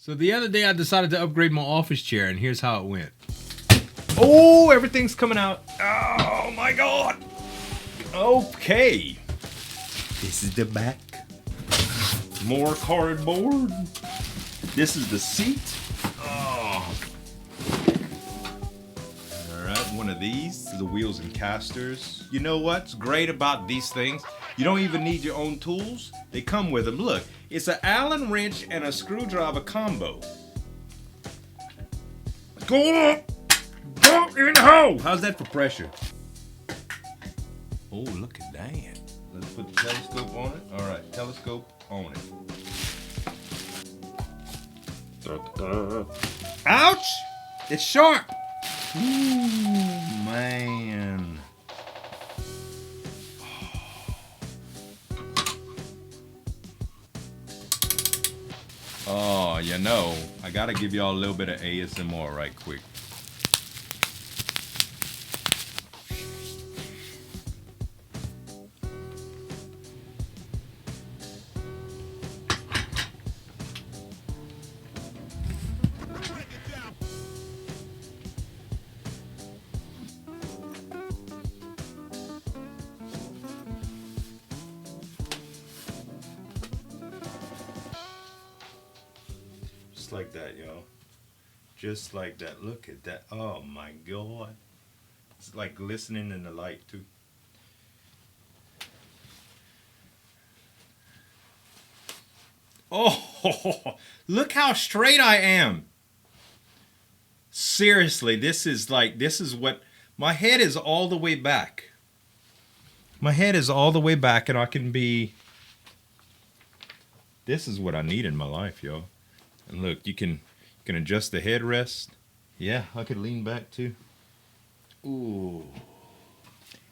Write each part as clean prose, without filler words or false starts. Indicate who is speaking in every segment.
Speaker 1: So the other day I decided to upgrade my office chair, and here's how it went. Oh, everything's coming out. Oh my God. Okay. This is the back. More cardboard. This is the seat. Oh. All right, one of these, the wheels and casters. You know what's great about these things? You don't even need your own tools. They come with them. Look, it's an Allen wrench and a screwdriver combo. Go up! Go in the hole! How's that for pressure? Oh, look at that. Let's put the telescope on it. All right, telescope on it. Ouch! It's sharp! Ooh, man. Oh, you know, I gotta give y'all a little bit of ASMR right quick. Like that, y'all. Just like that. Look at that. Oh my God. It's like glistening in the light too. Oh, look how straight I am. Seriously, this is what my head is all the way back. My head is all the way back, and I can be. This is what I need in my life, y'all. And look, you can adjust the headrest. Yeah, I could lean back too. Ooh.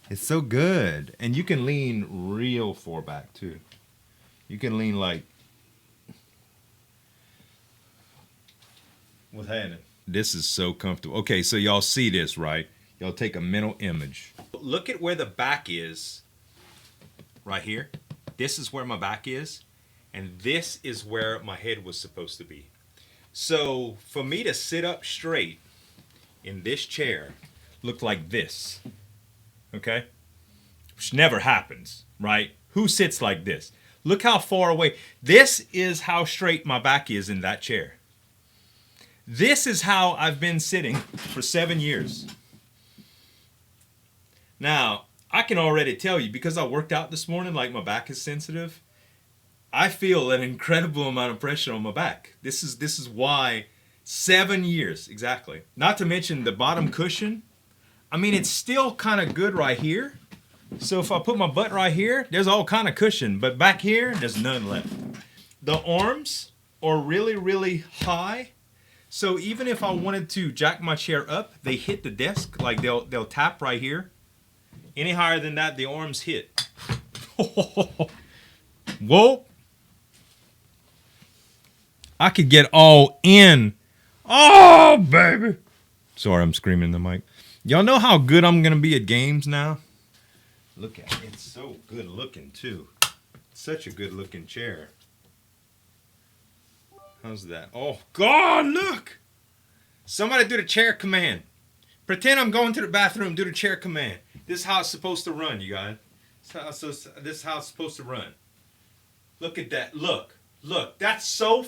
Speaker 1: It's so good. And you can lean real far back too. You can lean like what's happening? This is so comfortable. Okay, so y'all see this, right? Y'all take a mental image. Look at where the back is. Right here. This is where my back is. And this is where my head was supposed to be. So for me to sit up straight in this chair looked like this. Okay? Which never happens, right? Who sits like this? Look how far away. This is how straight my back is in that chair. This is how I've been sitting for 7 years. Now, I can already tell you, because I worked out this morning, like my back is sensitive, I feel an incredible amount of pressure on my back. This is why 7 years, exactly. Not to mention the bottom cushion. I mean, it's still kind of good right here. So if I put my butt right here, there's all kind of cushion. But back here, there's none left. The arms are really, really high. So even if I wanted to jack my chair up, they hit the desk. Like they'll tap right here. Any higher than that, the arms hit. Whoa. I could get all in. Oh, baby. Sorry, I'm screaming in the mic. Y'all know how good I'm going to be at games now? Look at it. It's so good looking, too. Such a good looking chair. How's that? Oh, God, look. Somebody do the chair command. Pretend I'm going to the bathroom. Do the chair command. This is how it's supposed to run, you guys. This is how it's supposed to run. Look at that. Look. Look. That's so...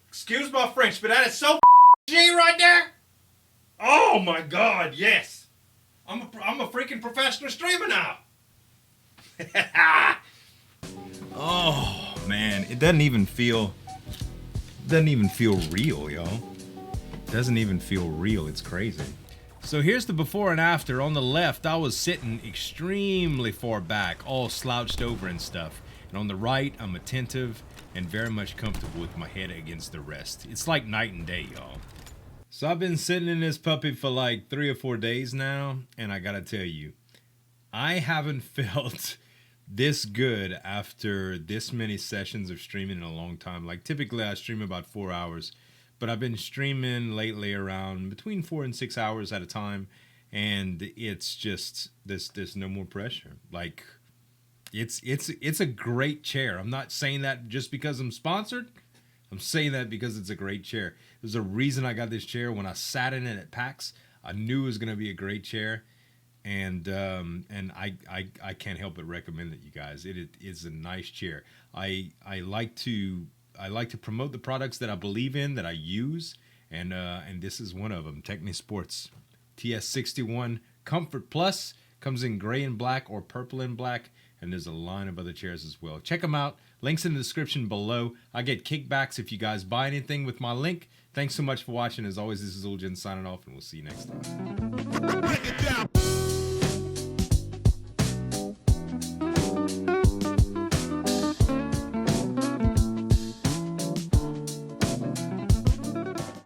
Speaker 1: Excuse my French, but that is so G right there. Oh my God, yes. I'm a freaking professional streamer now. Oh man, it doesn't even feel real, y'all. It doesn't even feel real. It's crazy. So here's the before and after. On the left, I was sitting extremely far back, all slouched over and stuff. And on the right, I'm attentive and very much comfortable with my head against the rest. It's like night and day, y'all. So I've been sitting in this puppy for like 3 or 4 days now, and I gotta tell you, I haven't felt this good after this many sessions of streaming in a long time. Like typically I stream about 4 hours, but I've been streaming lately around between 4 and 6 hours at a time, and it's just there's no more pressure. Like it's a great chair. I'm not saying that just because I'm sponsored. I'm saying that because it's a great chair. There's a reason I got this chair. When I sat in it at PAX, I knew it was going to be a great chair, and I can't help but recommend it, you guys. It is a nice chair. I like to promote the products that I believe in, that I use, and this is one of them. Techni Sports TS61 Comfort Plus comes in gray and black or purple and black, and there's a line of other chairs as well. Check them out. Links in the description below. I get kickbacks if you guys buy anything with my link. Thanks so much for watching. As always, this is Zueljin signing off, and we'll see you next time.